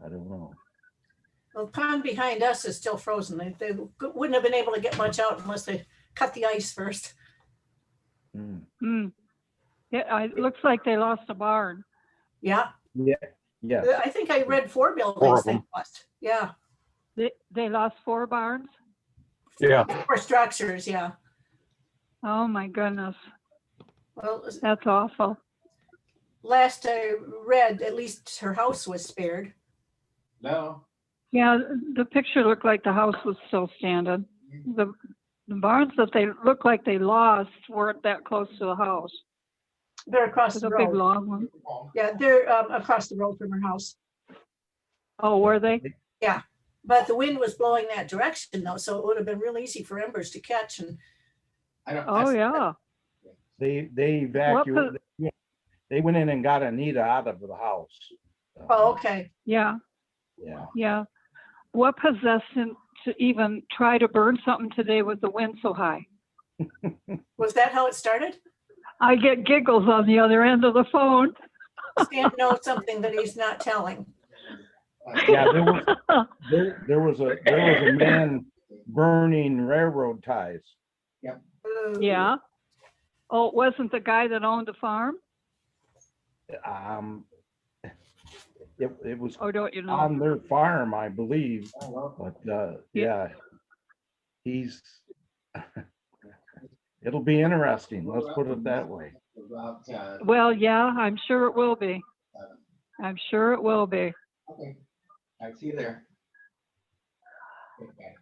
I don't know. Well, the pond behind us is still frozen. They wouldn't have been able to get much out unless they cut the ice first. Hmm. Yeah, it looks like they lost a barn. Yeah, Yes, I think I read 4 4 buildings of they them. lost. Yeah, They lost 4 barns? Yeah, 4 structures, yeah. Oh my goodness, Well, that's awful. last I read, at least her house was spared. No. Yeah, the picture looked like the house was still standing. The barns that they looked like they lost weren't that close to the house. They're across There's the a big road. long one. Yeah, they're across the road from her house. Oh, were they? But the wind was blowing that direction though, so it would have been real easy for embers to catch. And I don't. Oh, yeah. they evacuated. They went in and got Anita out of the house. oh, okay. Yeah, Yeah. yeah. What possessed him to even try to burn something today with the wind so high? Was that how it started? I get giggles on the other end of the phone. Stan knows something that he's not telling. Yeah, there was a man burning railroad ties. Ooh. Yeah. Oh, it wasn't the guy that owned the farm? It was Or don't you know? on their farm, I believe, but yeah, he's. It'll be interesting. Let's put it that way. Well, yeah, I'm sure it will be. I'm sure it will be. Okay. I see you there. Okay.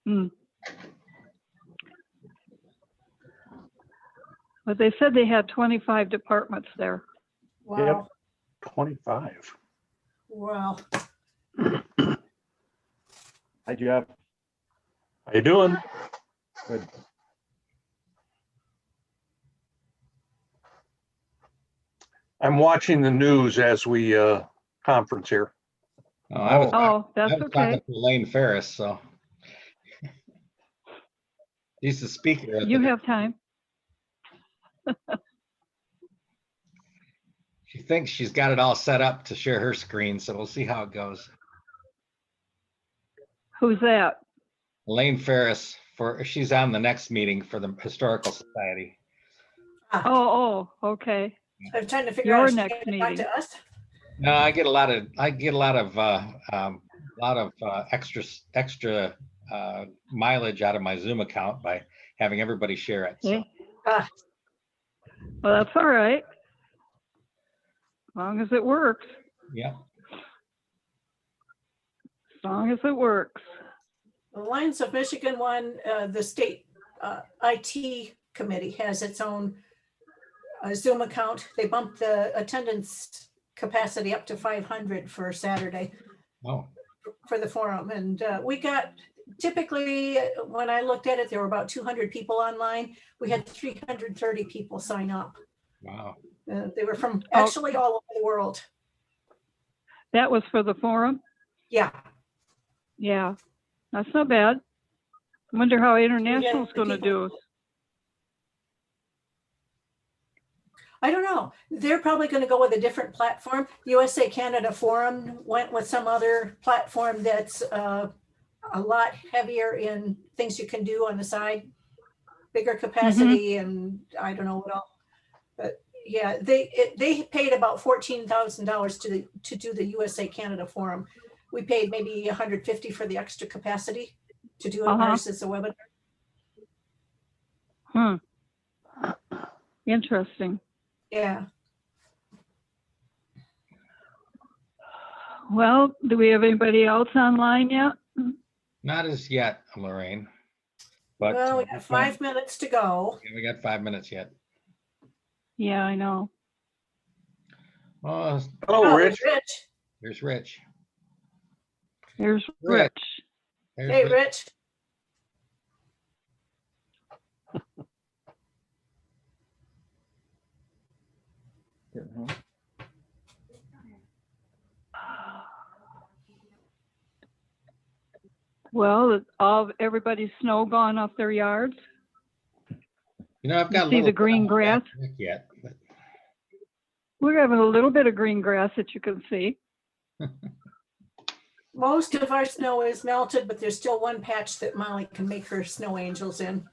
Hmm. But they said they had 25 departments there. Wow. 25. Wow. Hi, Jeff. How you doing? Good. I'm watching the news as we conference here. Oh, I was, Oh, I that's was talking okay. to Elaine Ferris, so. She's the speaker. at You the- have time. She thinks she's got it all set up to share her screen, so we'll see how it goes. Who's that? Elaine Ferris, she's on the next meeting for the Historical Society. Oh, okay. I'm trying to figure Your out if she's next gonna talk meeting. to us. No, I get a lot of extra mileage out of my Zoom account by having everybody share it. So. Yeah. Ah, Well, that's all right. As long as it works. Yeah. As long as it works. the Lions of Michigan one, the state IT committee has its own Zoom account. They bumped the attendance capacity up to 500 for Saturday Oh, for the forum. And we got, typically, when I looked at it, there were about 200 people online. We had 330 people sign up. wow. They were from actually all over the world. That was for the forum? Yeah. Yeah. That's not bad. Wonder how International's the going to people. do. I don't know. They're probably going to go with a different platform. USA Canada Forum went with some other platform that's a lot heavier in things you can do on the side, bigger capacity, and I don't know what else. But yeah, they paid about $14,000 to do the USA Canada Forum. We paid maybe $150 for the extra capacity to do it versus a webinar. Interesting. Yeah. Well, do we have anybody else online yet? Not as yet, Lorraine. But Well, we got 5 minutes to go. we got 5 minutes yet. Yeah, I know. Oh, Hello, Rich. Rich. there's Rich. Here's Rich. Rich. There's Hey, Rich. Rich. Well, all everybody's snow gone off their yards. You know, I've got a See little the green bit on grass? back yet, but We're having a little bit of green grass that you can see. Most of our snow is melted, but there's still one patch that Molly can make her snow angels in.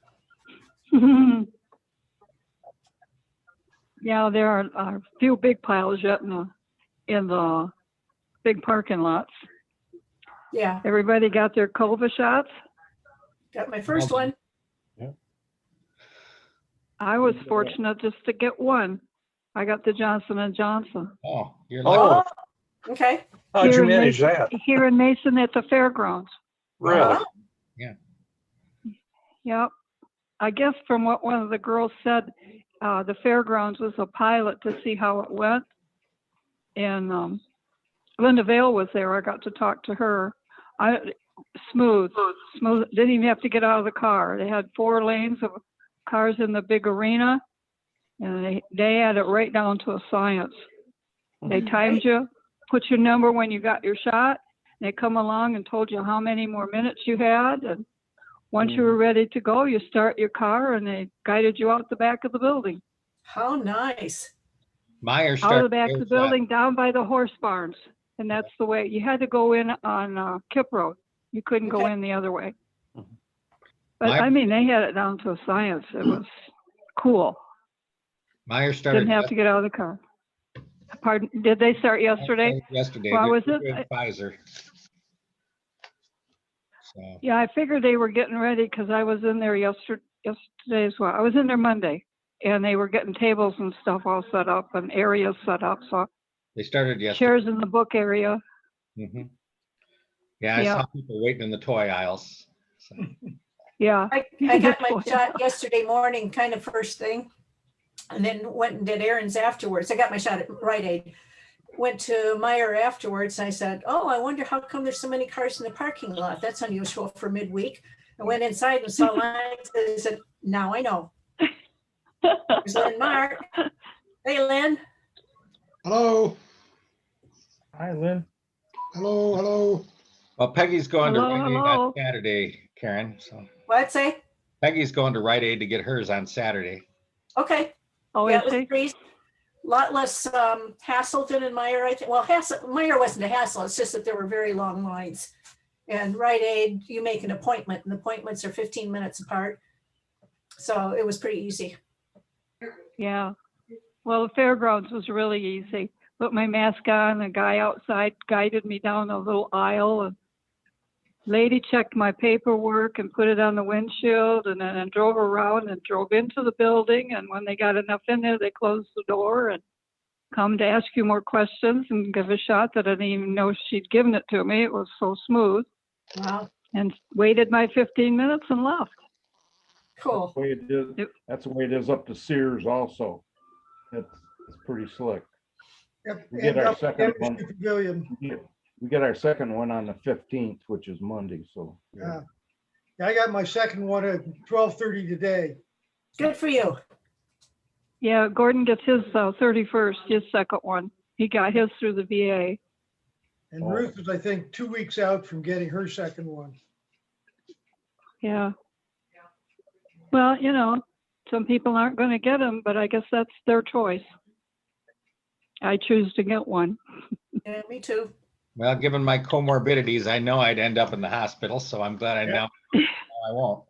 Yeah, there are a few big piles yet in the big parking lots. Yeah, Everybody got their COVID shots. got my first one. I was fortunate just to get one. I got the Johnson & Johnson. Oh, you're Oh, lucky. Okay. how'd you Here in manage Mason- that? Here in Mason at the fairgrounds. Really? Yep. I guess from what one of the girls said, the fairgrounds was a pilot to see how it went. And Linda Vale was there. I got to talk to her. Smooth. Didn't even have to get out of the car. They had 4 lanes of cars in the big arena, and they had it right down to a science. They timed you, put your number when you got your shot. They come along and told you how many more minutes you had, and once you were ready to go, you start your car, and they guided you out the back of the building. How nice. Meyer Out of started the back of the theirs, building, down by the horse barns, and that's the way you had to go in on Kip Road. You couldn't go Okay. in the other way. Mhm. But My- I mean, they had it down to a science. It was cool. Meyer started Didn't have to get out of the car. Pardon? Did they start yesterday? yesterday. Well, They're was it? doing Pfizer. So, Yeah, I figured they were getting ready because I was in there yesterday as well. I was in there Monday, and they were getting tables and stuff all set up and areas set up. So they started yesterday. chairs in the book area. Mhm. Yeah, I Yeah. saw people waiting in the toy aisles. So, Yeah. I got my Boy. shot yesterday morning, kind of first thing, and then went and did errands afterwards. I got my shot at Rite Aid. Went to Meyer afterwards. I said, "Oh, I wonder how come there's so many cars in the parking lot. That's unusual for midweek." I went inside and saw lines. I said, "Now I know." There's Lynn Mark. Hey, Lynn. Hello, Hi, Lynn. hello. well, Peggy's going to Hello, Rite Aid hello. on Saturday, Karen. So What'd say? Peggy's going to Rite Aid to get hers on Saturday. Okay. Oh, Yeah, is it was he? great. Lot less hassle than in Meyer, I think. Well, Meyer wasn't a hassle. It's just that there were very long lines. And Rite Aid, you make an appointment, and appointments are 15 minutes apart. So it was pretty easy. Yeah. Well, the fairgrounds was really easy. Put my mask on, the guy outside guided me down a little aisle, and lady checked my paperwork and put it on the windshield, and then drove around and drove into the building. And when they got enough in there, they closed the door and come to ask you more questions and give a shot that I didn't even know she'd given it to me. It was so smooth. Wow, And waited my 15 minutes and left. cool. Way it is, Yep. that's the way it is up to Sears also. It's pretty slick. Yep, We get and our up second Embassy one. Pavilion. We get our second one on the 15th, which is Monday, so. Yeah. I got my second one at 12:30 today. Good for you. Yeah, Gordon gets his 31st, his second one. He got his through the VA. And Oh. Ruth is, I think, 2 weeks out from getting her second one. Yeah. Well, you know, some people aren't going to get them, but I guess that's their choice. I choose to get one. Yeah, me too. Well, given my comorbidities, I know I'd end up in the hospital, so I'm glad I know I won't.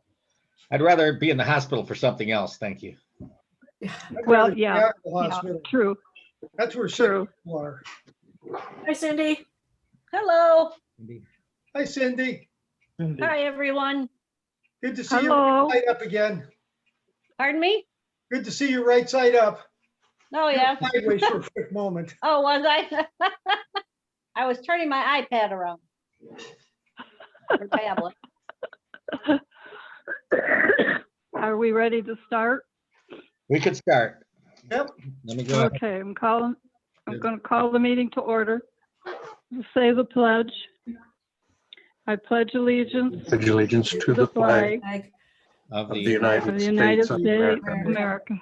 I'd rather be in the hospital for something else. Thank you. I'd Well, rather be yeah, out in the Yeah, hospital. true, That's where sick true. people are. Hi, Cindy. Hello. Hi, Cindy. Cindy, Hi, everyone. Good to see you Hello. right up again. Pardon me? Good to see you right side up. Oh, yeah. Sideways for a quick moment. Oh, was I? I was turning my iPad around. Or tablet. Are we ready to start? We could start. Yep. Let me go ahead. Okay, I'm going to call the meeting to order. Say the pledge. I pledge allegiance Pledge allegiance to the flag Like, Of of the the of United the United States of States America of America,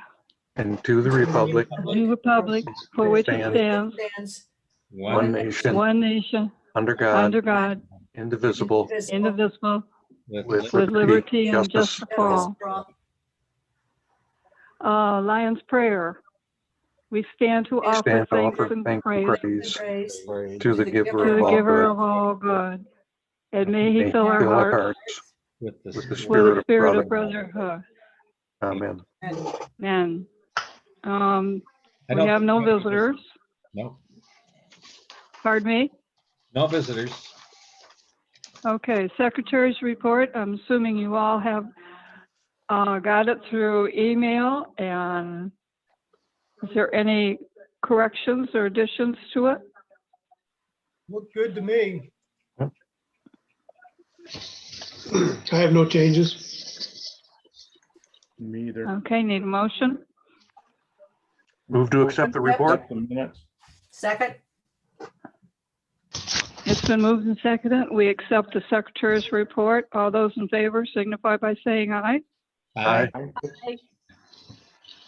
and to the republic the republic for which it stands, stands one nation, one nation, under God, under God, indivisible, indivisible, with with with liberty and justice justice for all. Lion's Prayer. We stand to offer Stand to thanks offer and thanks praise and And praise praise to the to giver the of all giver good. of all good. And may May he fill our fill our hearts hearts With the with the spirit. with a spirit of brotherhood. brotherhood. Amen. and Amen. I We don't have think no we have any visitors. No, Pardon me? no visitors. Okay, secretary's report. I'm assuming you all have got it through email, and is there any corrections or additions to it? Looked good to me. I have no changes. Me either. Okay, need a motion? Move to accept the report. Accept the minutes. second, It's been moved and seconded. We accept the secretary's report. All those in favor signify by saying aye. Aye.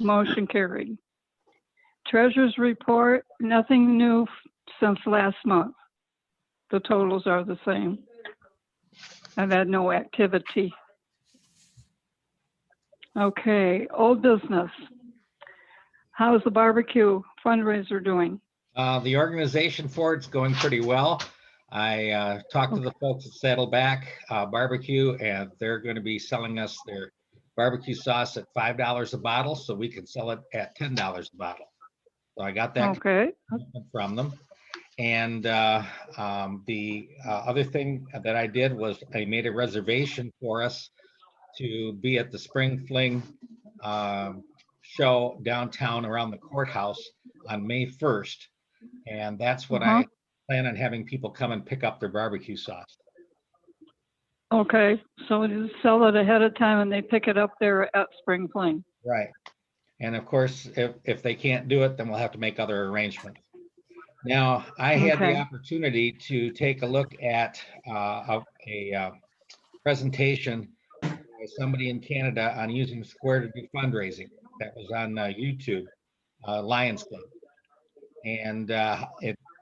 Motion carried. Treasurer's report, nothing new since last month. The totals are the same. I've had no activity. Okay, old business. How's the barbecue fundraiser doing? The organization for it's going pretty well. I talked to the folks at Saddleback Barbecue, and they're going to be selling us their barbecue sauce at $5 a bottle, so we can sell it at $10 a bottle. So I got that Okay, from them. And the other thing that I did was I made a reservation for us to be at the Spring Fling show downtown around the courthouse on May 1st. And that's what I plan on having people come and pick up their barbecue sauce. okay. So you sell it ahead of time and they pick it up there at Spring Fling. Right. And of course, if they can't do it, then we'll have to make other arrangements. Now, I had the Okay. opportunity to take a look at a presentation by somebody in Canada on using Square to do fundraising. That was on YouTube, Lions Club. And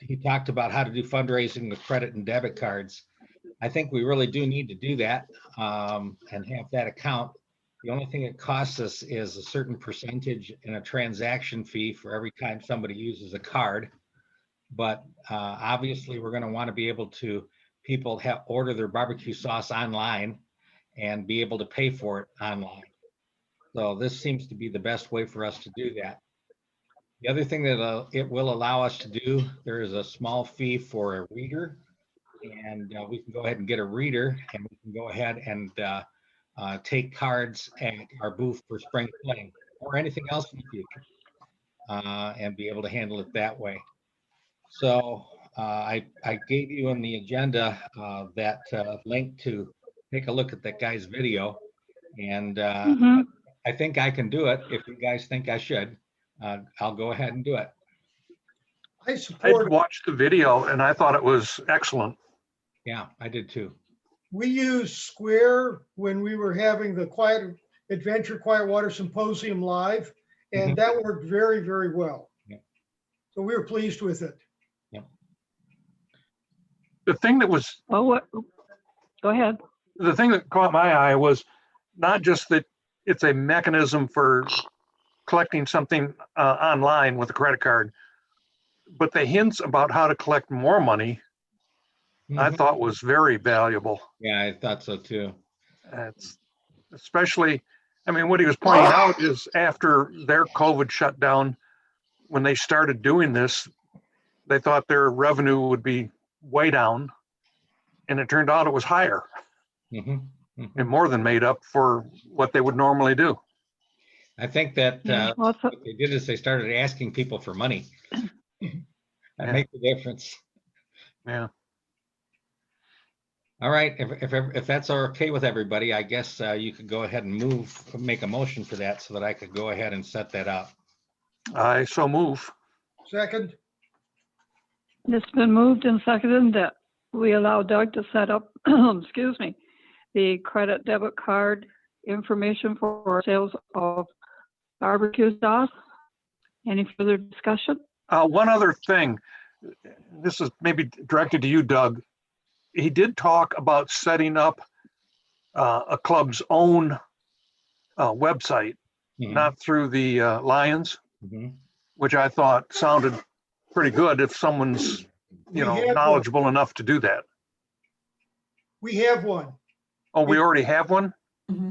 he talked about how to do fundraising with credit and debit cards. I think we really do need to do that and have that account. The only thing it costs us is a certain percentage in a transaction fee for every time somebody uses a card. But obviously, we're going to want to be able to people order their barbecue sauce online and be able to pay for it online. So this seems to be the best way for us to do that. The other thing that it will allow us to do, there is a small fee for a reader, and we can go ahead and get a reader, and we can go ahead and take cards at our booth for Spring Fling or anything else in the future, and be able to handle it that way. So I gave you on the agenda that link to take a look at that guy's video, and I think I can do it. If you guys think I should, I'll go ahead and do it. I I support, watched the video and I thought it was excellent. Yeah, I did too. we used Square when we were having the Quiet Adventure Quiet Water Symposium live, and that worked very, very well. Yeah. So we were pleased with it. The thing that was, Well, what? Go ahead. the thing that caught my eye was not just that it's a mechanism for collecting something online with a credit card, but the hints about how to collect more money, I thought was very valuable. Yeah, I thought so too. It's especially, I mean, what he was pointing out is after their COVID shutdown, when they started doing this, they thought their revenue would be way down, and it turned out it was higher and more than made up for what they would normally do. I think that Well, what they did is they started asking people for money. That Yeah. makes a difference. Yeah. All right, if that's okay with everybody, I guess you could go ahead and make a motion for that so that I could go ahead and set that up. I so move. Second, It's been moved and seconded that we allow Doug to set up, excuse me, the credit debit card information for sales of barbecue sauce. Any further discussion? One other thing, this is maybe directed to you, Doug. He did talk about setting up a club's own website, not through the Lions. Mhm. which I thought sounded pretty good if someone's, We have one. knowledgeable enough to do that. We have one. Oh, we already have one?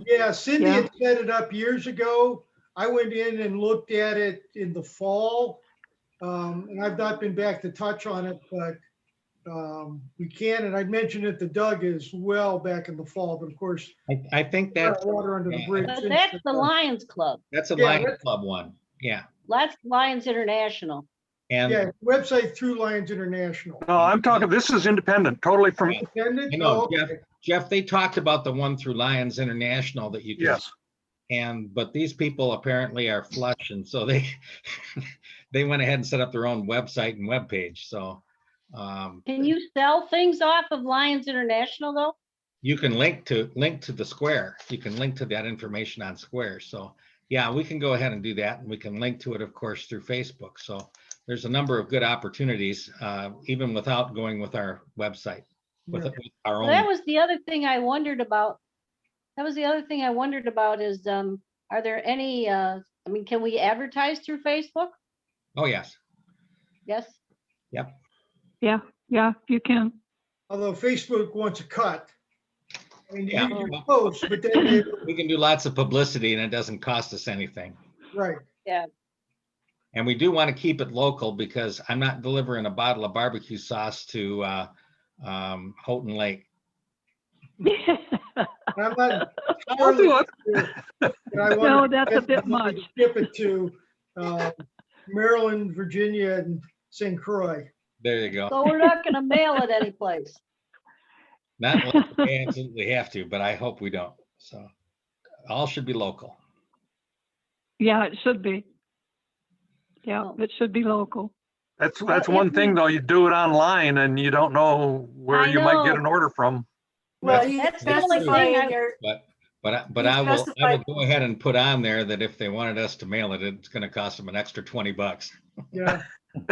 Yeah, Cindy Yeah. had set it up years ago. I went in and looked at it in the fall. And I've not been back to touch on it, but we can, and I mentioned it to Doug as well back in the fall, but of course, I think that's, water under the yeah. bridge. But since that's then. the Lions Club. that's a Yeah, Lions that's- Club one. Yeah. That's Lions International. And Yeah, website through Lions International. No, I'm talking, this is independent, totally from, Independent? I know, Oh, okay. Jeff, they talked about the one through Lions International that you can. yes. But these people apparently are flush, and so they they went ahead and set up their own website and webpage. So Can you sell things off of Lions International though? you can link to the Square. You can link to that information on Square. So yeah, we can go ahead and do that, and we can link to it, of course, through Facebook. So there's a number of good opportunities, even without going with our website, with our Well, that own. was the other thing I wondered about. That was the other thing I wondered about is, are there any, can we advertise through Facebook? Oh yes, Yes? Yeah, you can. Although Facebook wants a cut. I mean, you Yeah. can post, but then they, we can do lots of publicity, and it doesn't cost us anything. right. And we do want to keep it local because I'm not delivering a bottle of barbecue sauce to Houghton Lake. I'm not. I'll do it. but I No, want that's a bit much. Skip it to Maryland, Virginia, and St. Croix. There you go. So we're not gonna mail it anyplace. Not unless we absolutely have to, but I hope we don't. So all should be local. Yeah, it should be. Yeah, Oh. it should be local. That's Well, one if thing we- though, you do it online and you don't know where I you might get know. an order from. Well, you That's the only specify thing in I- your, But You I will specified- go ahead and put on there that if they wanted us to mail it, it's going to cost them an extra $20. Yeah,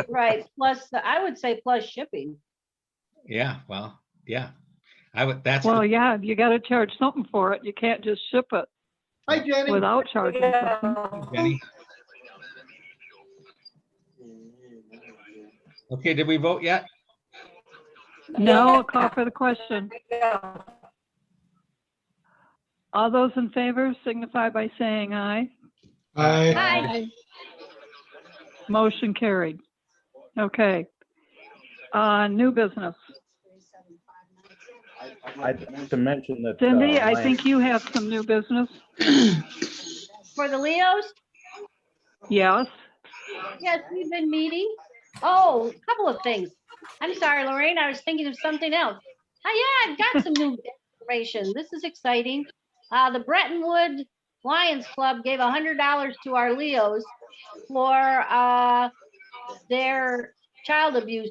Right, plus, I would say plus shipping. Yeah, well, yeah. I would, that's, Well, yeah, you gotta charge something for it. You can't just ship it hi Jenny. without charging something. yeah. Jenny. Okay, did we vote yet? No, I'll call for the question. Yeah. All those in favor signify by saying aye. Aye. Hi. Motion carried. Okay. New business. I'd like to mention that. Cindy, I Lions- think you have some new business. For the Leos? Yes. Yes, we've been meeting. Oh, a couple of things. I'm sorry, Lorraine, I was thinking of something else. Oh, yeah, I've got some new information. This is exciting. The Brettonwood Lions Club gave $100 to our Leos for their child abuse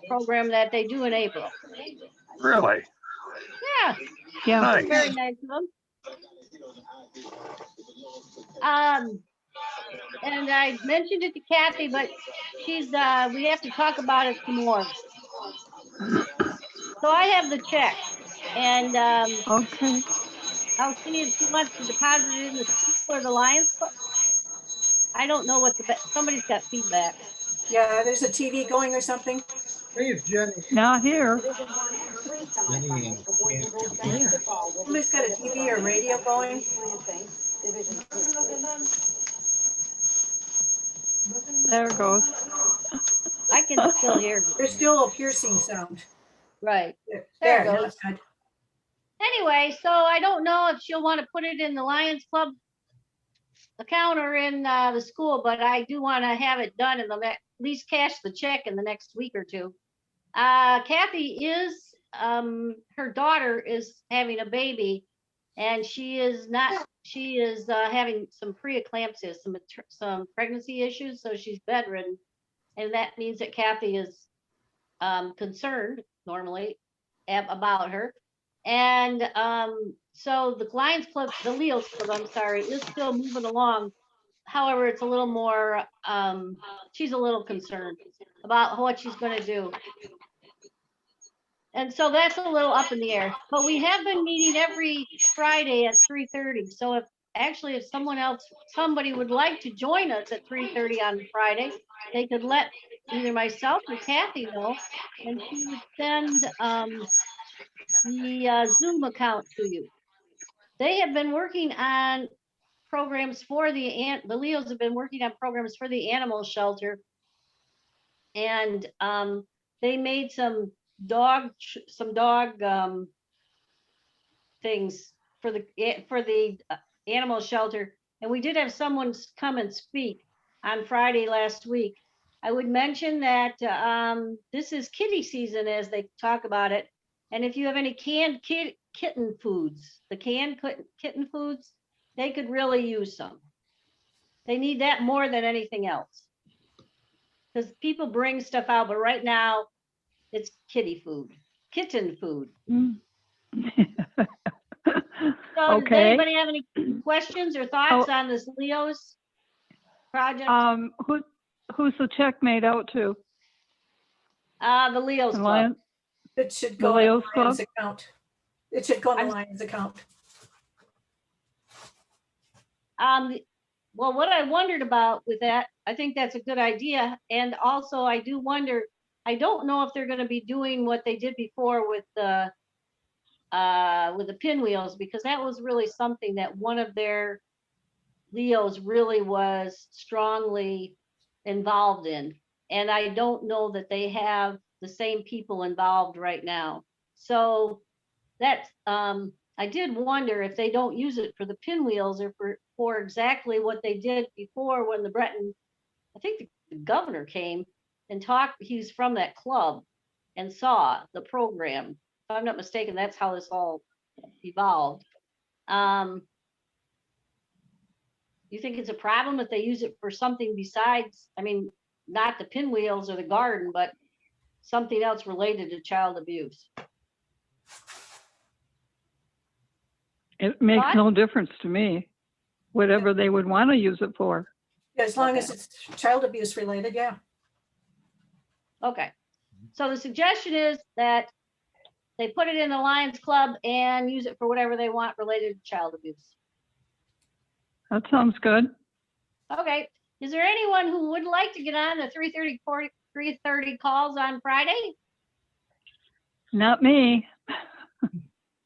program that they do in April. Really? Yeah, Yeah. Nice. very nice of them. And I mentioned it to Kathy, but she's, we have to talk about it some more. So I have the check and, Okay. I'll see if she wants to deposit it in the for the Lions Club. I don't know what somebody's got feedback. Yeah, there's a TV going or something. Hey, it's Jenny. Not here. Jenny and Kathy. Somebody's got a TV or radio going. There it goes. I can still hear. There's still a piercing sound. Right. There, There it now goes. it's good. Anyway, so I don't know if she'll want to put it in the Lions Club account or in the school, but I do want to have it done in the at least cash the check in the next week or two. Kathy is, her daughter is having a baby, and she is having some preeclampsia, some pregnancy issues, so she's bedridden, and that means that Kathy is concerned normally about her. And so the Lions Club, the Leos Club, I'm sorry, is still moving along. However, it's a little more, she's a little concerned about what she's going to do. And so that's a little up in the air. But we have been meeting every Friday at 3:30. So if actually, if somebody would like to join us at 3:30 on Friday, they could let either myself or Kathy know, and she would send the Zoom account to you. They have been working on programs for the Leos have been working on programs for the animal shelter, and they made some dog things for the animal shelter, and we did have someone come and speak on Friday last week. I would mention that this is kitty season, as they talk about it, and if you have any canned kitten foods, the canned kitten foods, they could really use some. They need that more than anything else, because people bring stuff out, but right now it's kitten food. Mm. So does Okay. anybody have any questions or thoughts on this Leo's project? Who's the check made out to? The Leo's Club. Lions? It should The go in the Lions Lions Club? account. It should go in the I'm- Lions account. Well, what I wondered about with that, I think that's a good idea. And also I do wonder, I don't know if they're going to be doing what they did before with the pinwheels, because that was really something that one of their Leos really was strongly involved in. And I don't know that they have the same people involved right now. So that's, I did wonder if they don't use it for the pinwheels or for exactly what they did before when I think the governor came and talked, he's from that club and saw the program. If I'm not mistaken, that's how this all evolved. You think it's a problem if they use it for something besides, I mean, not the pinwheels or the garden, but something else related to child abuse? It makes What? no difference to me, whatever they would want to use it for. Yeah, as long Okay. as it's child abuse related, yeah. Okay, so the suggestion is that they put it in the Lions Club and use it for whatever they want related to child abuse. That sounds good. Okay, is there anyone who would like to get on the 3:30 calls on Friday? Not me.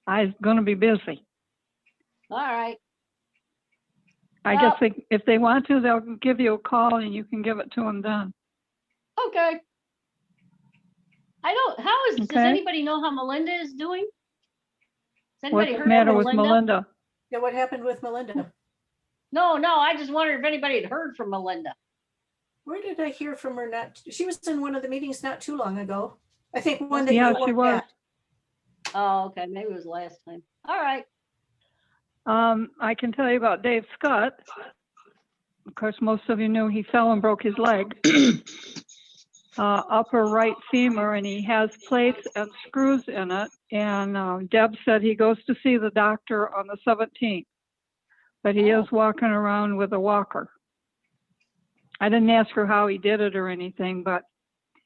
I'm gonna be busy. All right, I Well- guess if they want to, they'll give you a call and you can give it to them then. okay. Does Okay. anybody know how Melinda is doing? Has What's anybody the heard matter from with Melinda? Yeah, what happened with Melinda? No, I just wondered if anybody had heard from Melinda. Where did I hear from her? She was in one of the meetings not too long ago. I think one that Yeah, you she weren't was. at. Oh, okay, maybe it was last time. All right, I can tell you about Dave Scott. Of course, most of you knew he fell and broke his leg. Upper right femur, and he has plates and screws in it. And Deb said he goes to see the doctor on the 17th, but he is walking around with a walker. I didn't ask her how he did it or anything, but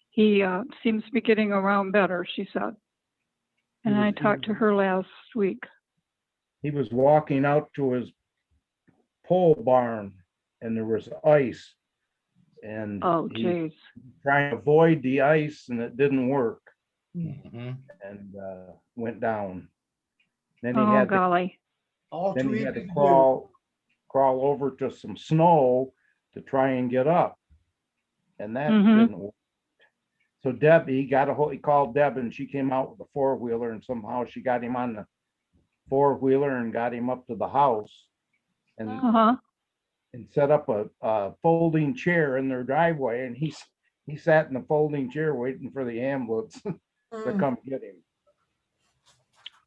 he seems to be getting around better, she said. And I talked to her last week. He was walking out to his pole barn and there was ice. And Oh, he geez. trying to avoid the ice and it didn't work Mhm. and went down. Then he Oh, had to, golly. All then too he easy had to to do. crawl over to some snow to try and get up. And that Mhm. didn't work. So Deb, he called Deb and she came out with a four-wheeler and somehow she got him on the four-wheeler and got him up to the house and Uh-huh. set up a folding chair in their driveway and he sat in the folding chair waiting for the ambulance to Mm. come get him.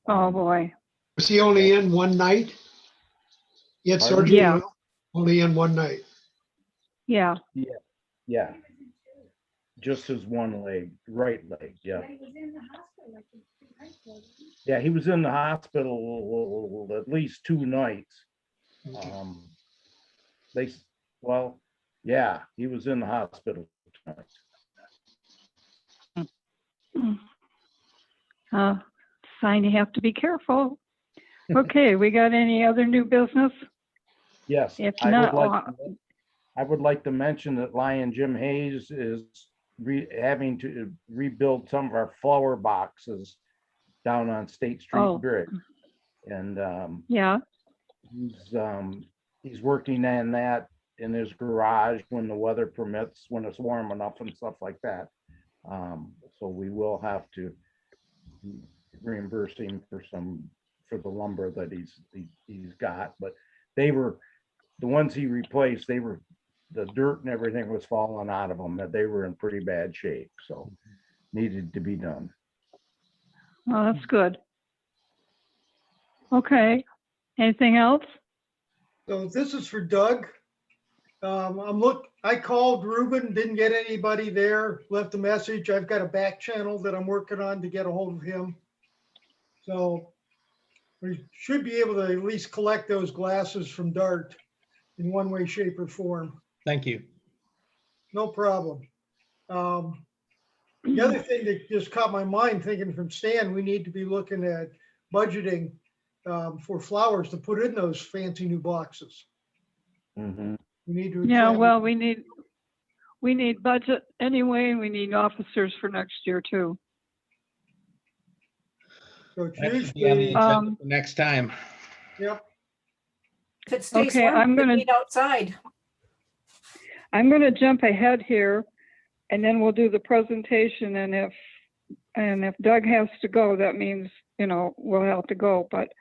Oh, boy. Was he only in one night? He had Pardon? surgery, Yeah. only in one night. Yeah. Yeah. Just his one leg, right leg, yeah. Yeah, he was in the hospital at least 2 nights. Yeah, he was in the hospital 2 nights. Sign you have to be careful. Okay, we got any other new business? Yes. If I would not, like, I would like to mention that Lion Jim Hayes is having to rebuild some of our flower boxes down on State Street Oh. Bridge. And yeah, he's working on that in his garage when the weather permits, when it's warm enough and stuff like that. So we will have to reimburse him for the lumber that he's got, but they were, the ones he replaced, the dirt and everything was falling out of them, that they were in pretty bad shape, so needed to be done. well, that's good. Okay, anything else? So this is for Doug. I called Ruben, didn't get anybody there, left a message. I've got a back channel that I'm working on to get a hold of him. So we should be able to at least collect those glasses from Dart in one way, shape or form. Thank you. No problem. The other thing that just caught my mind thinking from Stan, we need to be looking at budgeting for flowers to put in those fancy new boxes. Mhm. We need to. Yeah, examine- well, we need budget anyway, and we need officers for next year too. So it's That should be on the usually, agenda for next time. yep, If it stays Okay, warm, I'm we can gonna- meet outside. I'm gonna jump ahead here, and then we'll do the presentation, and if Doug has to go, that means, we'll have to go, but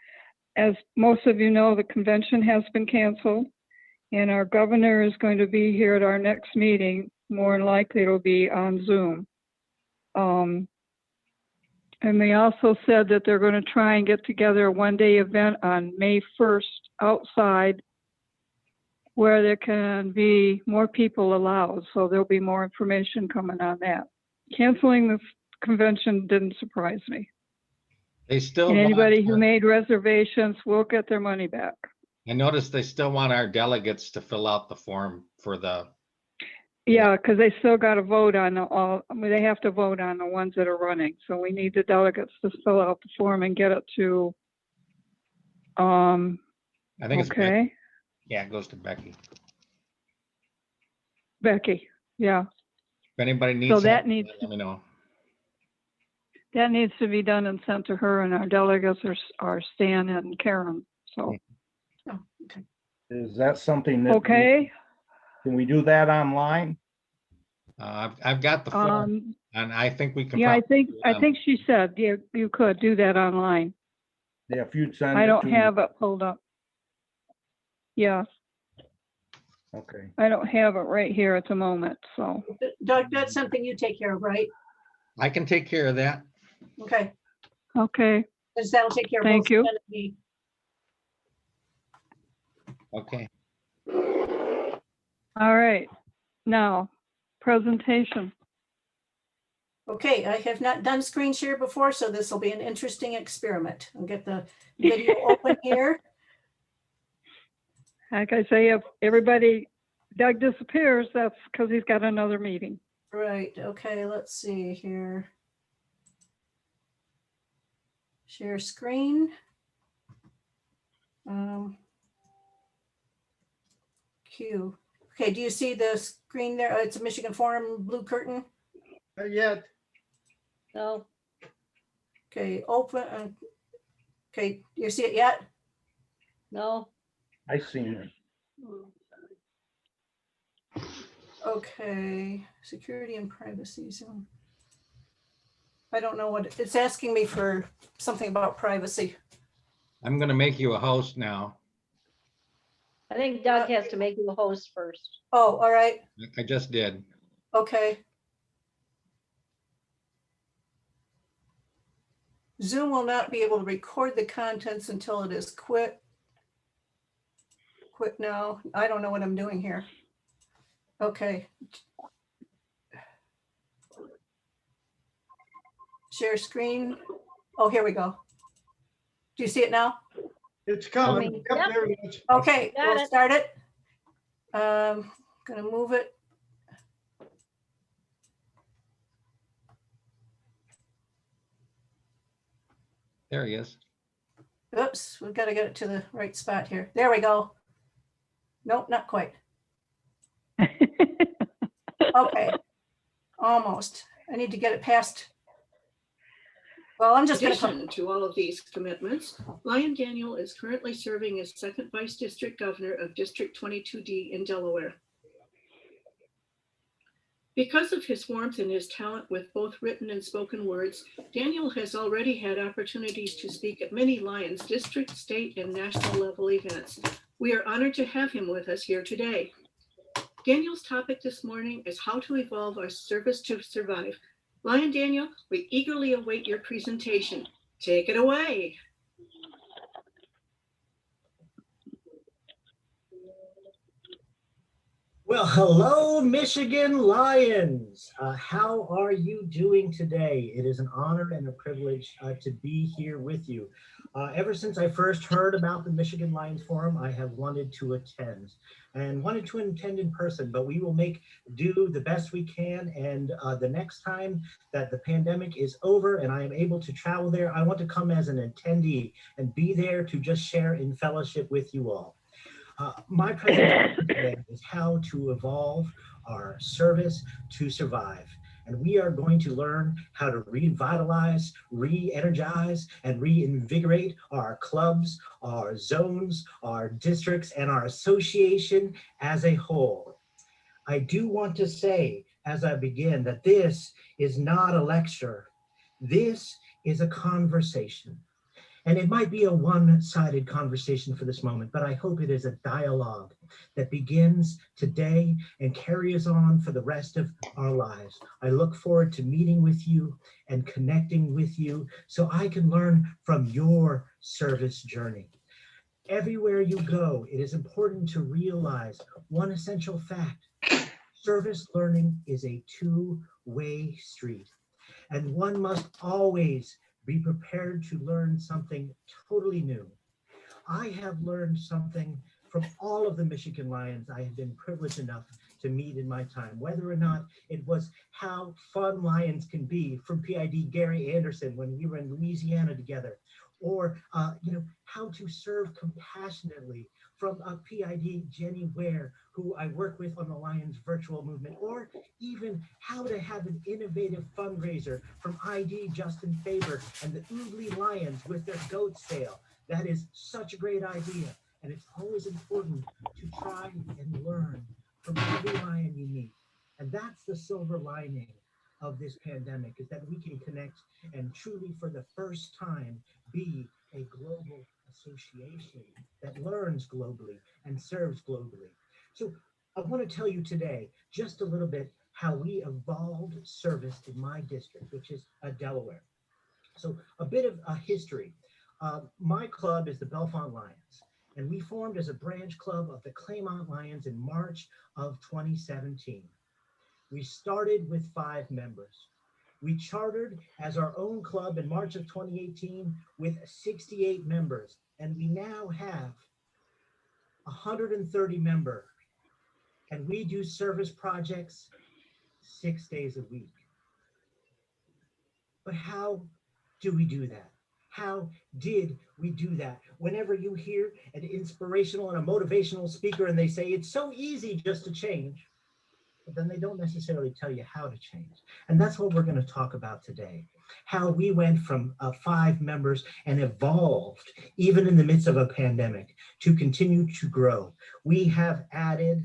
as most of you know, the convention has been canceled, and our governor is going to be here at our next meeting. More than likely, it'll be on Zoom. And they also said that they're going to try and get together a one-day event on May 1st outside where there can be more people allowed. So there'll be more information coming on that. Canceling the convention didn't surprise me. They still And want anybody who our- made reservations will get their money back. I noticed they still want our delegates to fill out the form for the, Yeah, because they still got to vote on they have to vote on the ones that are running. So we need the delegates to fill out the form and get it to, I think it's, Becky. okay, Yeah, it goes to Becky. Becky, yeah. If anybody needs. So that help, needs let me know. That needs to be done and sent to her, and our delegates are Stan and Karen, so, Is that something that? okay. Can we do that online? I've got the form and I think we can. Yeah, probably do it I on- think she said, you could do that online. Yeah, if you'd send. I it don't to- have it pulled up. Yeah, Okay. I don't have it right here at the moment, so, Doug, that's something you take care of, right? I can take care of that. Okay, okay, because that'll take care of. Thank both you. Stan and me. Okay. all right. Now, presentation. Okay, I have not done screen share before, so this will be an interesting experiment. I'll get the video open here. Like I say, if Doug disappears, that's because he's got another meeting. Right, okay, let's see here. Share screen. Q. Okay, do you see the screen there? It's a Michigan Forum blue curtain. not yet. No, Okay, open. Okay, you see it yet? no. I seen it. Okay, security and privacy zone. I don't know what, it's asking me for something about privacy. I'm gonna make you a host now. I think Doug has to make you a host first. Oh, all right, I just did. okay. Zoom will not be able to record the contents until it is quit. Quit now. I don't know what I'm doing here. Okay. Share screen. Oh, here we go. Do you see it now? It's coming. Yep. Yep, there it is. Okay, Got we'll it. start it. Gonna move it. There he is. Oops, we've got to get it to the right spot here. There we go. Nope, not quite. Okay, almost. I need to get it past. Well, I'm just In gonna come. addition to all of these commitments, Lyon Daniel is currently serving as second vice district governor of District 22D in Delaware. Because of his warmth and his talent with both written and spoken words, Daniel has already had opportunities to speak at many Lyons district, state, and national level events. We are honored to have him with us here today. Daniel's topic this morning is how to evolve our service to survive. Lyon Daniel, we eagerly await your presentation. Take it away. Well, hello, Michigan Lions. How are you doing today? It is an honor and a privilege to be here with you. Ever since I first heard about the Michigan Lions Forum, I have wanted to attend in person, but we will make do the best we can. And the next time that the pandemic is over and I am able to travel there, I want to come as an attendee and be there to just share in fellowship with you all. My presentation today is how to evolve our service to survive. And we are going to learn how to revitalize, re-energize, and reinvigorate our clubs, our zones, our districts, and our association as a whole. I do want to say, as I begin, that this is not a lecture. This is a conversation. And it might be a one-sided conversation for this moment, but I hope it is a dialogue that begins today and carries on for the rest of our lives. I look forward to meeting with you and connecting with you so I can learn from your service journey. Everywhere you go, it is important to realize one essential fact. Service learning is a two-way street, and one must always be prepared to learn something totally new. I have learned something from all of the Michigan Lions I have been privileged enough to meet in my time, whether or not it was how fun Lions can be from PID Gary Anderson when we were in Louisiana together, or how to serve compassionately from PID Jenny Ware, who I work with on the Lions virtual movement, or even how to have an innovative fundraiser from ID Justin Faber and the Oogly Lions with their goat sale. That is such a great idea. And it's always important to try and learn from every Lion you meet. And that's the silver lining of this pandemic, is that we can connect and truly for the first time be a global association that learns globally and serves globally. So I want to tell you today just a little bit how we evolved service in my district, which is Delaware. So a bit of a history. My club is the Bellefonte Lions, and we formed as a branch club of the Claymont Lions in March of 2017. We started with 5 members. We chartered as our own club in March of 2018 with 68 members, and we now have 130 members, and we do service projects 6 days a week. But how do we do that? How did we do that? Whenever you hear an inspirational and a motivational speaker and they say it's so easy just to change, but then they don't necessarily tell you how to change. And that's what we're going to talk about today. How we went from 5 members and evolved, even in the midst of a pandemic, to continue to grow. We have added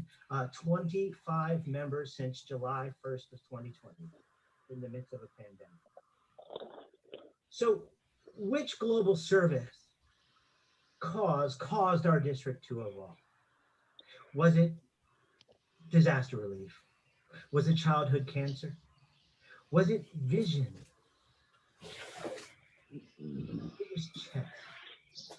25 members since July 1st of 2020 in the midst of a pandemic. So which global service caused our district to evolve? Was it disaster relief? Was it childhood cancer? Was it vision? It was chess.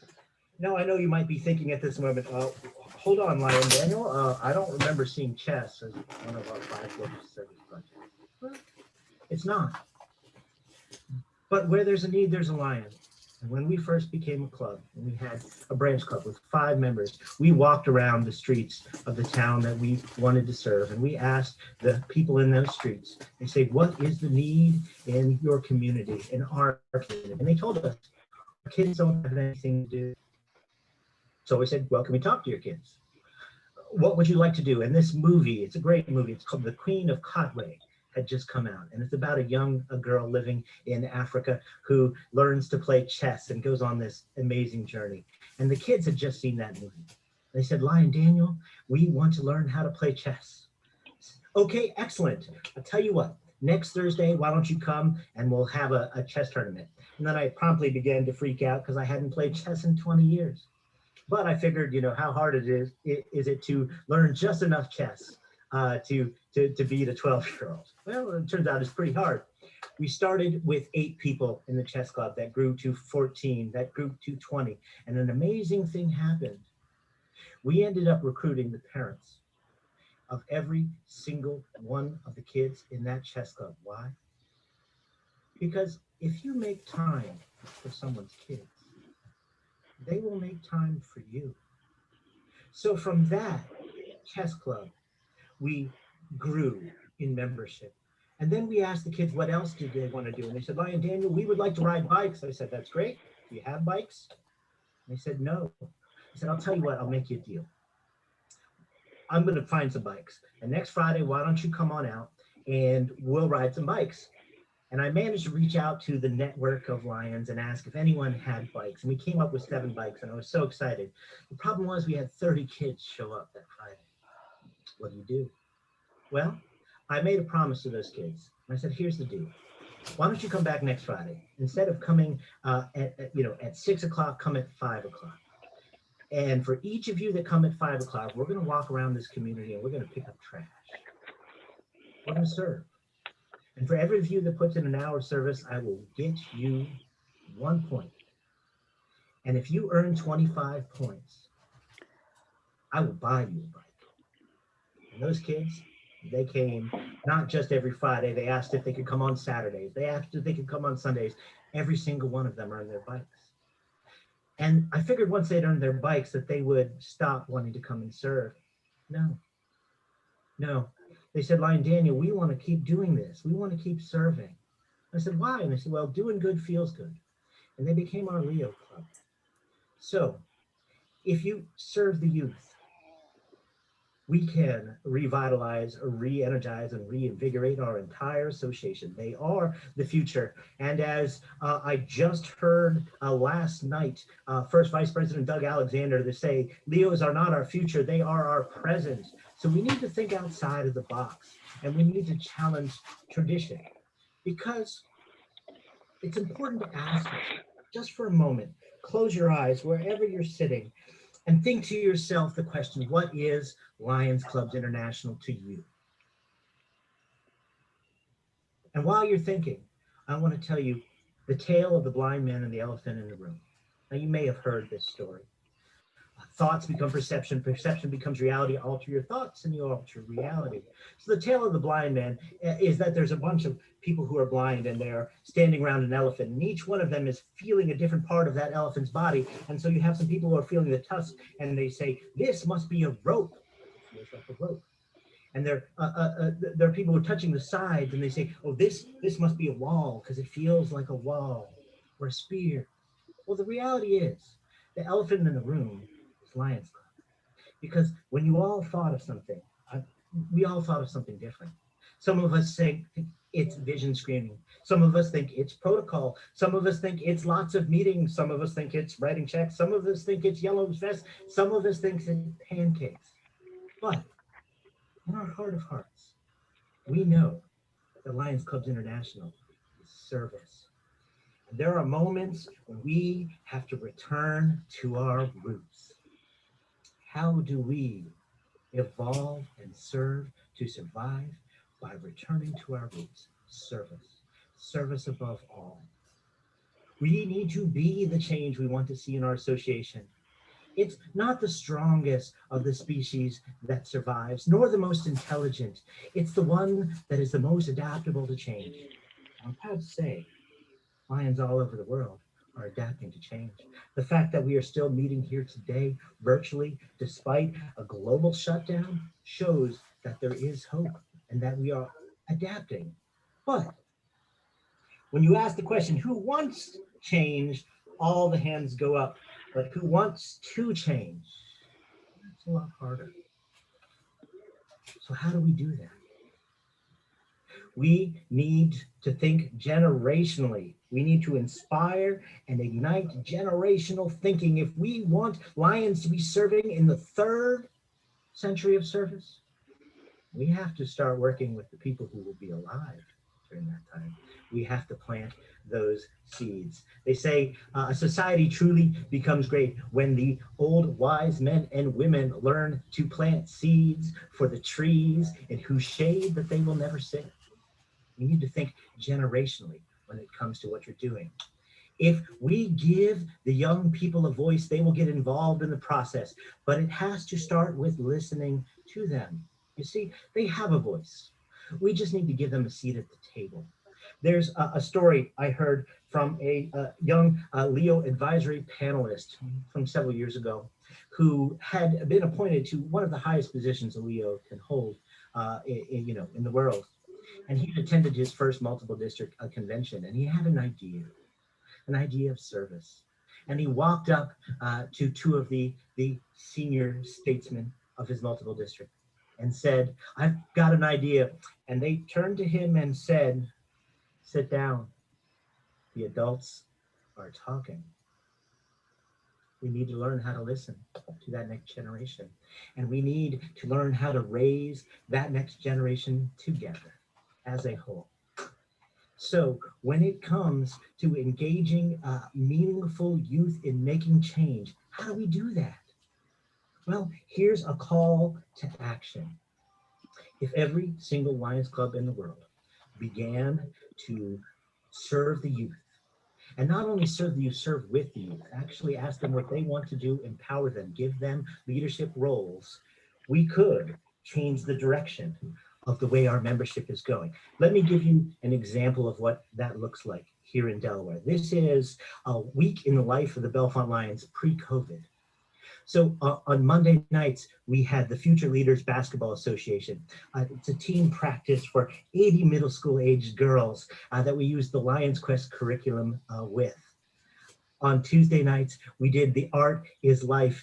Now, I know you might be thinking at this moment, hold on, Lyon Daniel. I don't remember seeing chess as one of our 5 global service projects. Well, it's not. But where there's a need, there's a lion. And when we first became a club, and we had a branch club with 5 members, we walked around the streets of the town that we wanted to serve, and we asked the people in those streets, they say, what is the need in your community, in our community? And they told us, our kids don't have anything to do. So we said, well, can we talk to your kids? what would you like to do? And this movie, it's a great movie. It's called The Queen of Katwe, had just come out. And it's about a girl living in Africa who learns to play chess and goes on this amazing journey. And the kids had just seen that movie. They said, Lion Daniel, we want to learn how to play chess. Okay, excellent. I'll tell you what, next Thursday, why don't you come and we'll have a chess tournament. And then I promptly began to freak out because I hadn't played chess in 20 years. But I figured, how hard is it to learn just enough chess to beat a 12-year-old? Well, it turns out it's pretty hard. We started with 8 people in the chess club that grew to 14, that grew to 20. And an amazing thing happened. We ended up recruiting the parents of every single one of the kids in that chess club. Why? Because if you make time for someone's kids, they will make time for you. So from that chess club, we grew in membership. And then we asked the kids, what else did they want to do? And they said, Lion Daniel, we would like to ride bikes. I said, that's great. Do you have bikes? And they said, no. I said, I'll tell you what, I'll make you a deal. I'm going to find some bikes. And next Friday, why don't you come on out and we'll ride some bikes. And I managed to reach out to the network of Lions and ask if anyone had bikes. And we came up with 7 bikes and I was so excited. The problem was we had 30 kids show up that Friday. What do? Well, I made a promise to those kids. And I said, here's the deal. Why don't you come back next Friday? Instead of coming at 6 o'clock, come at 5 o'clock. And for each of you that come at 5 o'clock, we're going to walk around this community and we're going to pick up trash. We're going to serve. And for every of you that puts in an hour of service, I will get you 1 point. And if you earn 25 points, I will buy you a bike. And those kids, they came not just every Friday. They asked if they could come on Saturdays. They asked if they could come on Sundays. Every single one of them earned their bikes. And I figured once they'd earned their bikes that they would stop wanting to come and serve. No. They said, Lion Daniel, we want to keep doing this. We want to keep serving. I said, why? And they said, well, doing good feels good. And they became our Leo Club. So if you serve the youth, we can revitalize, re-energize, and reinvigorate our entire association. They are the future. And as I just heard last night, First Vice President Doug Alexander to say, Leos are not our future, they are our present. So we need to think outside of the box and we need to challenge tradition because it's important to ask just for a moment, close your eyes wherever you're sitting and think to yourself the question, what is Lions Clubs International to you? And while you're thinking, I want to tell you the tale of the blind man and the elephant in the room. Now, you may have heard this story. Thoughts become perception, perception becomes reality, alter your thoughts and you alter reality. So the tale of the blind man is that there's a bunch of people who are blind and they're standing around an elephant and each one of them is feeling a different part of that elephant's body. And so you have some people who are feeling the tusk and they say, this must be a rope. It feels like a rope. And there are people who are touching the sides and they say, oh, this must be a wall because it feels like a wall or a spear. Well, the reality is the elephant in the room is Lions Club. Because when you all thought of something, we all thought of something different. Some of us think it's vision screening. Some of us think it's protocol. Some of us think it's lots of meetings. Some of us think it's writing checks. Some of us think it's yellow vests. Some of us think it's pancakes. But in our heart of hearts, we know that Lions Clubs International is service. And there are moments when we have to return to our roots. How do we evolve and serve to survive? By returning to our roots, service, service above all. We need to be the change we want to see in our association. It's not the strongest of the species that survives, nor the most intelligent. It's the one that is the most adaptable to change. I'm proud to say, Lions all over the world are adapting to change. The fact that we are still meeting here today virtually, despite a global shutdown, shows that there is hope and that we are adapting. But when you ask the question, who wants change, all the hands go up. But who wants to change? That's a lot harder. So how do we do that? We need to think generationally. We need to inspire and ignite generational thinking. If we want Lions to be serving in the 3rd century of service, we have to start working with the people who will be alive during that time. We have to plant those seeds. They say a society truly becomes great when the old wise men and women learn to plant seeds for the trees in whose shade that they will never sit. We need to think generationally when it comes to what you're doing. If we give the young people a voice, they will get involved in the process, but it has to start with listening to them. You see, they have a voice. We just need to give them a seat at the table. There's a story I heard from a young Leo advisory panelist from several years ago who had been appointed to one of the highest positions a Leo can hold in the world. And he attended his first multiple district convention, and he had an idea of service. And he walked up to 2 of the senior statesmen of his multiple district and said, "I've got an idea." And they turned to him and said, "Sit down. The adults are talking." We need to learn how to listen to that next generation. And we need to learn how to raise that next generation together as a whole. So when it comes to engaging meaningful youth in making change, how do we do that? Well, here's a call to action. If every single Lions Club in the world began to serve the youth, and not only serve the youth, serve with the youth, actually ask them what they want to do, empower them, give them leadership roles, we could change the direction of the way our membership is going. Let me give you an example of what that looks like here in Delaware. This is a week in the life of the Bellefonte Lions pre-COVID. So on Monday nights, we had the Future Leaders Basketball Association. It's a team practice for 80 middle school aged girls that we use the Lions Quest curriculum with. On Tuesday nights, we did the Art is Life,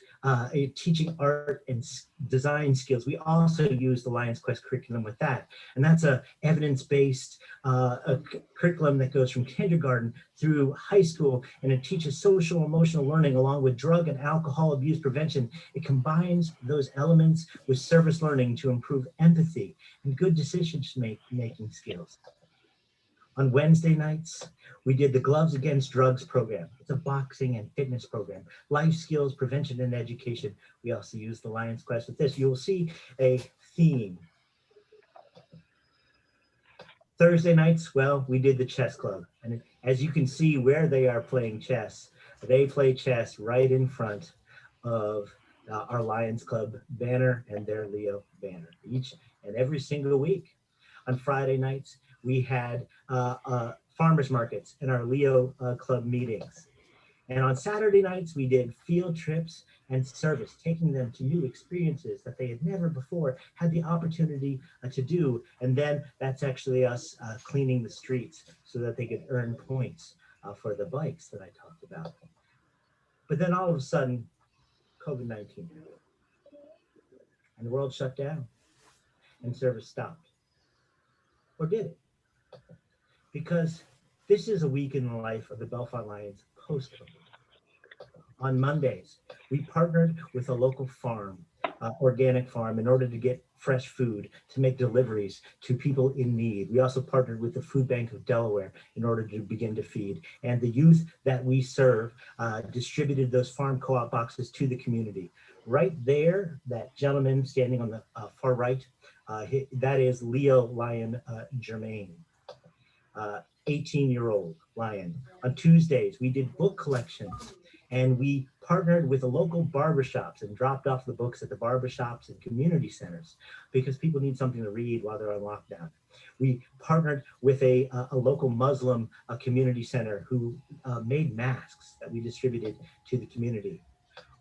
teaching art and design skills. We also use the Lions Quest curriculum with that. And that's a evidence-based curriculum that goes from kindergarten through high school, and it teaches social emotional learning along with drug and alcohol abuse prevention. It combines those elements with service learning to improve empathy and good decision-making skills. On Wednesday nights, we did the Gloves Against Drugs program. It's a boxing and fitness program. Life skills, prevention, and education. We also use the Lions Quest with this. You'll see a theme. Thursday nights, well, we did the chess club. And as you can see where they are playing chess, they play chess right in front of our Lions Club banner and their Leo banner each and every single week. On Friday nights, we had farmers markets and our Leo Club meetings. And on Saturday nights, we did field trips and service, taking them to new experiences that they had never before had the opportunity to do. And then that's actually us cleaning the streets so that they could earn points for the bikes that I talked about. But then all of a sudden, COVID-19 happened. And the world shut down and service stopped. Or did it? Because this is a week in the life of the Bellefonte Lions post-COVID. On Mondays, we partnered with a local farm, organic farm, in order to get fresh food to make deliveries to people in need. We also partnered with the Food Bank of Delaware in order to begin to feed. And the youth that we serve distributed those farm co-op boxes to the community. Right there, that gentleman standing on the far right, that is Leo Lion Germain. 18-year-old Lion. On Tuesdays, we did book collections, and we partnered with the local barbershops and dropped off the books at the barbershops and community centers because people need something to read while they're on lockdown. We partnered with a local Muslim community center who made masks that we distributed to the community.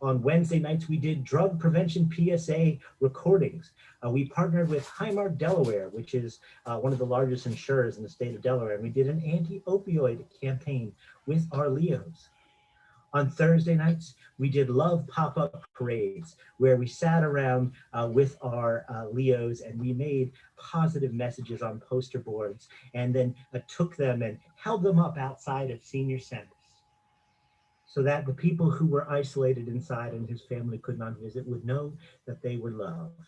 On Wednesday nights, we did drug prevention PSA recordings. We partnered with Highmark Delaware, which is one of the largest insurers in the state of Delaware, and we did an anti-opioid campaign with our Leos. On Thursday nights, we did love pop-up parades where we sat around with our Leos and we made positive messages on poster boards and then took them and held them up outside of senior centers so that the people who were isolated inside and whose family could not visit would know that they were loved.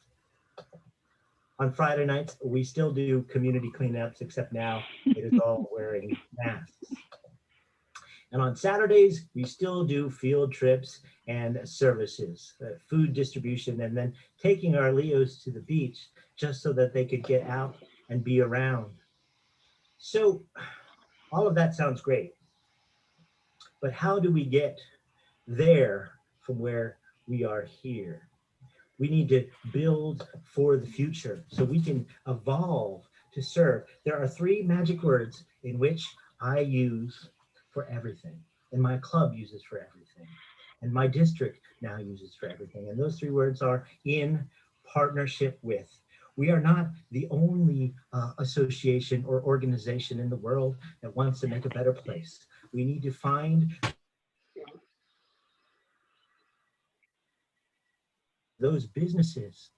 On Friday nights, we still do community cleanups, except now it is all wearing masks. And on Saturdays, we still do field trips and services, food distribution, and then taking our Leos to the beach just so that they could get out and be around. So all of that sounds great. But how do we get there from where we are here? We need to build for the future so we can evolve to serve. There are 3 magic words in which I use for everything, and my club uses for everything, and my district now uses for everything. And those 3 words are in partnership with. We are not the only association or organization in the world that wants to make a better place. We need to find those businesses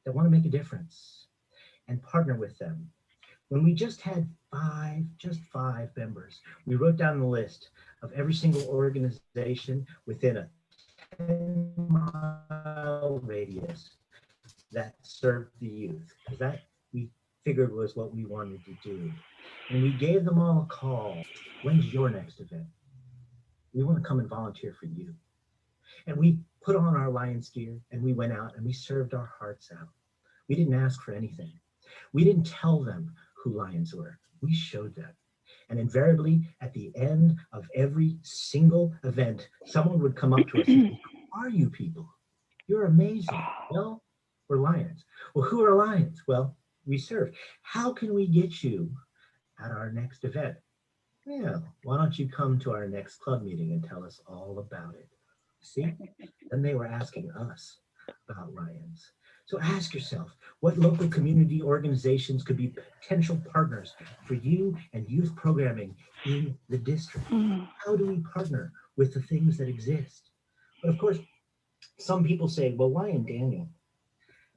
that want to make a difference and partner with them. When we just had 5 members, we wrote down the list of every single organization within a 10-mile radius that served the youth, because that we figured was what we wanted to do. And we gave them all a call. When's your next event? We want to come and volunteer for you. And we put on our Lions gear and we went out and we served our hearts out. We didn't ask for anything. We didn't tell them who Lions were. We showed them. And invariably, at the end of every single event, someone would come up to us and say, "Who are you people? You're amazing." Well, we're Lions. Well, who are Lions? Well, we serve. How can we get you at our next event? Well, why don't you come to our next club meeting and tell us all about it? See? Then they were asking us about Lions. So ask yourself, what local community organizations could be potential partners for you and youth programming in the district? How do we partner with the things that exist? But of course, some people say, well, Lion Daniel,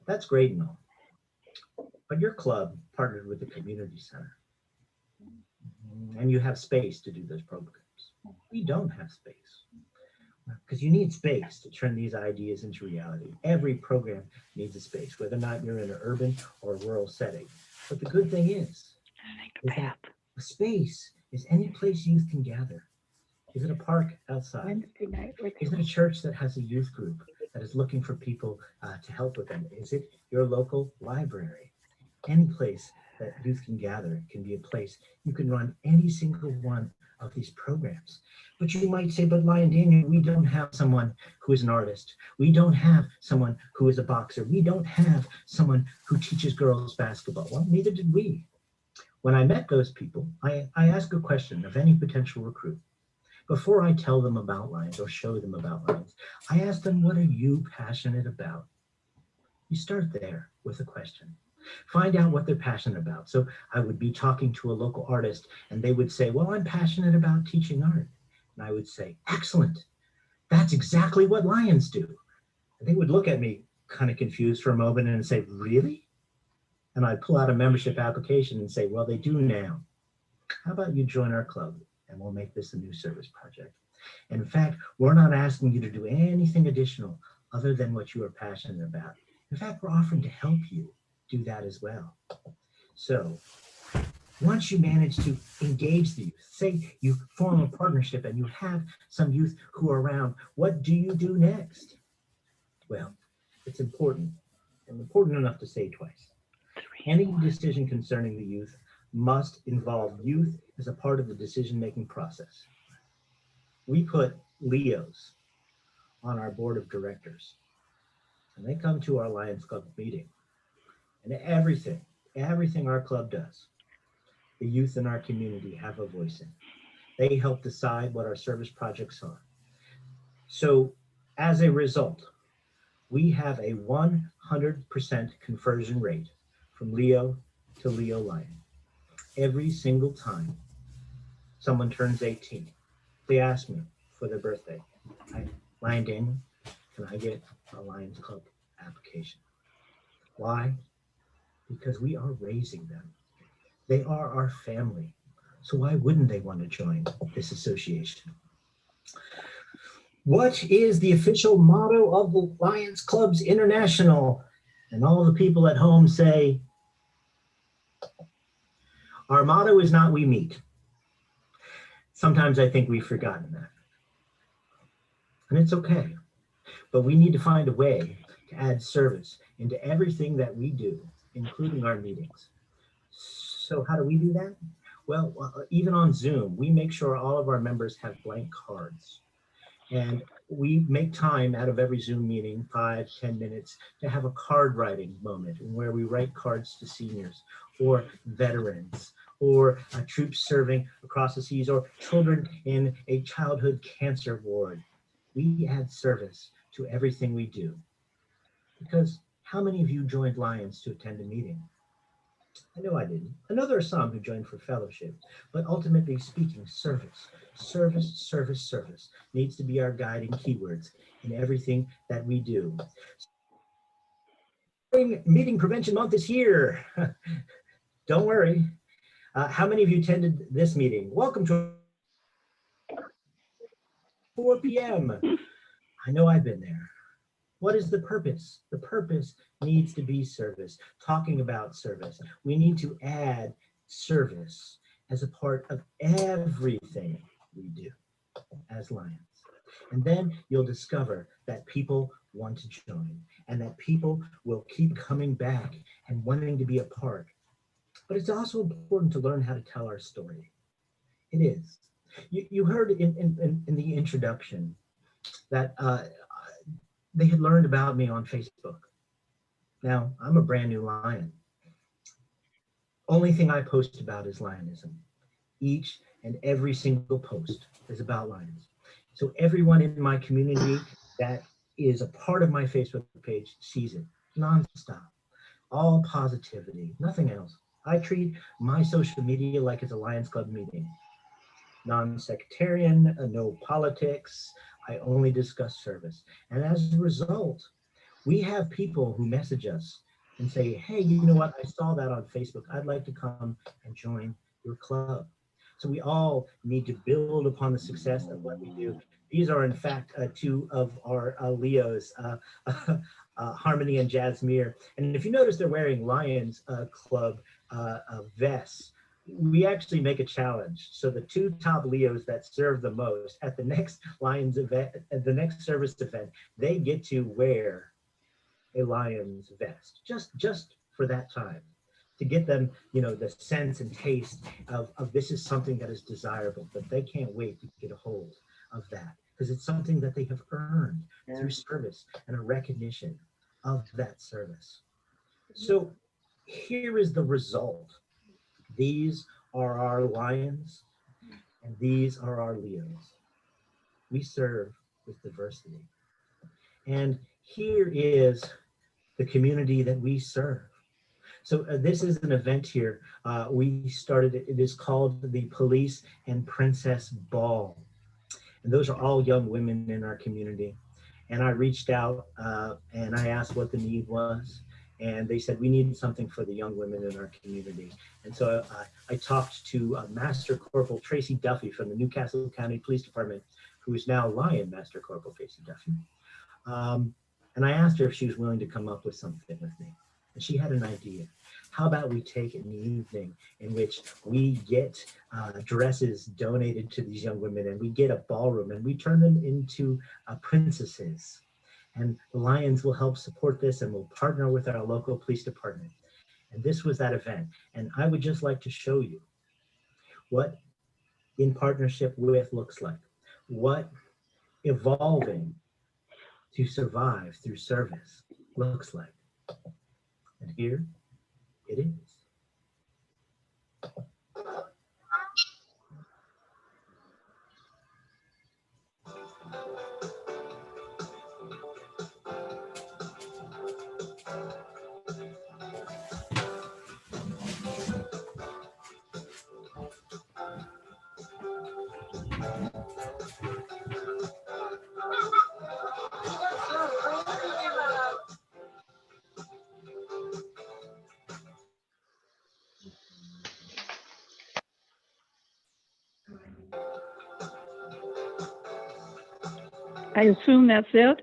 that's great and all, but your club partnered with the community center and you have space to do those programs. We don't have space. Because you need space to turn these ideas into reality. Every program needs a space, whether or not you're in an urban or a rural setting. But the good thing is that a space is any place youth can gather. Is it a park outside? Wednesday night. Is it a church that has a youth group that is looking for people to help with them? Is it your local library? Any place that youth can gather can be a place. You can run any single one of these programs. But you might say, but Lion Daniel, we don't have someone who is an artist. We don't have someone who is a boxer. We don't have someone who teaches girls basketball. Well, neither did we. When I met those people, I asked a question of any potential recruit. Before I tell them about Lions or show them about Lions, I ask them, what are you passionate about? You start there with a question. Find out what they're passionate about. So I would be talking to a local artist and they would say, well, I'm passionate about teaching art. And I would say, excellent. That's exactly what Lions do. And they would look at me kind of confused for a moment and say, really? And I'd pull out a membership application and say, well, they do now. How about you join our club and we'll make this a new service project. And in fact, we're not asking you to do anything additional other than what you are passionate about. In fact, we're offering to help you do that as well. So once you manage to engage the youth, say you form a partnership and you have some youth who are around, what do you do next? Well, it's important and important enough to say twice. Any decision concerning the youth must involve youth as a part of the decision-making process. We put Leos on our board of directors and they come to our Lions Club meeting. And everything our club does, the youth in our community have a voice in. They help decide what our service projects are. So as a result, we have a 100% conversion rate from Leo to Leo Lion. Every single time someone turns 18, they ask me for their birthday. Lion Daniel, can I get a Lions Club application? Why? Because we are raising them. They are our family. So why wouldn't they want to join this association? What is the official motto of the Lions Clubs International? And all the people at home say, our motto is not we meet. Sometimes I think we've forgotten that. And it's okay. But we need to find a way to add service into everything that we do, including our meetings. So how do we do that? Well, even on Zoom, we make sure all of our members have blank cards. And we make time out of every Zoom meeting, 5-10 minutes, to have a card writing moment where we write cards to seniors or veterans or troops serving across the seas or children in a childhood cancer ward. We add service to everything we do. Because how many of you joined Lions to attend a meeting? I know I didn't. I know there are some who joined for fellowship, but ultimately speaking, service, service, service, service needs to be our guiding keywords in everything that we do. Meeting Prevention Month is here. Don't worry. How many of you attended this meeting? Welcome to 4 p.m. I know I've been there. What is the purpose? The purpose needs to be service, talking about service. We need to add service as a part of everything we do as Lions. And then you'll discover that people want to join and that people will keep coming back and wanting to be a part. But it's also important to learn how to tell our story. It is. You heard in the introduction that they had learned about me on Facebook. Now, I'm a brand new Lion. Only thing I post about is Lionism. Each and every single post is about Lions. So everyone in my community that is a part of my Facebook page sees it nonstop. All positivity, nothing else. I treat my social media like it's a Lions Club meeting. Non-sectarian, no politics. I only discuss service. And as a result, we have people who message us and say, hey, you know what? I saw that on Facebook. I'd like to come and join your club. So we all need to build upon the success of what we do. These are, in fact, two of our Leos, Harmony and Jasmine. And if you notice, they're wearing Lions Club vests. We actually make a challenge. So the two top Leos that serve the most at the next Lions event, at the next service event, they get to wear a Lions vest just for that time to get them, the sense and taste of this is something that is desirable, but they can't wait to get a hold of that because it's something that they have earned through service and a recognition of that service. So here is the result. These are our Lions, and these are our Leos. We serve with diversity. And here is the community that we serve. So this is an event here. We started, it is called the Police and Princess Ball. And those are all young women in our community. And I reached out and I asked what the need was. And they said, we need something for the young women in our community. And so I talked to Master Corporal Tracy Duffy from the Newcastle County Police Department, who is now Lion Master Corporal Tracy Duffy. And I asked her if she was willing to come up with something with me. And she had an idea. How about we take an evening in which we get dresses donated to these young women and we get a ballroom and we turn them into princesses. And the Lions will help support this and we'll partner with our local police department. And this was that event. And I would just like to show you what in partnership with looks like, what evolving to survive through service looks like. And here it is. I assume that's it.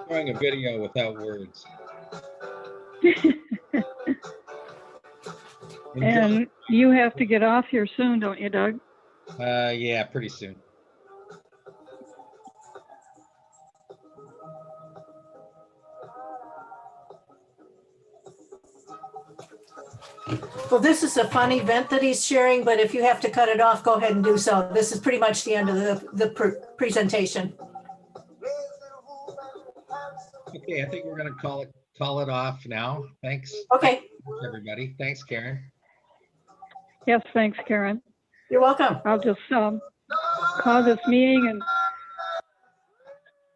Showing a video without words. Enjoy. And you have to get off here soon, don't you, Doug? Yeah, pretty soon. Well, this is a fun event that he's sharing, but if you have to cut it off, go ahead and do so. This is pretty much the end of the presentation. Okay, I think we're gonna call it off now. Thanks, Okay, everybody. Thanks, Karen. Yes, thanks, Karen. you're welcome. I'll just call this meeting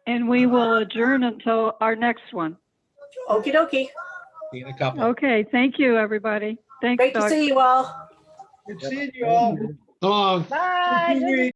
and we will adjourn until our next one. Okie dokie. See you in a couple. Okay, thank you, everybody. Thanks, Great to Doug. see you all. Good seeing you all. So long. Bye. Good to Good to meet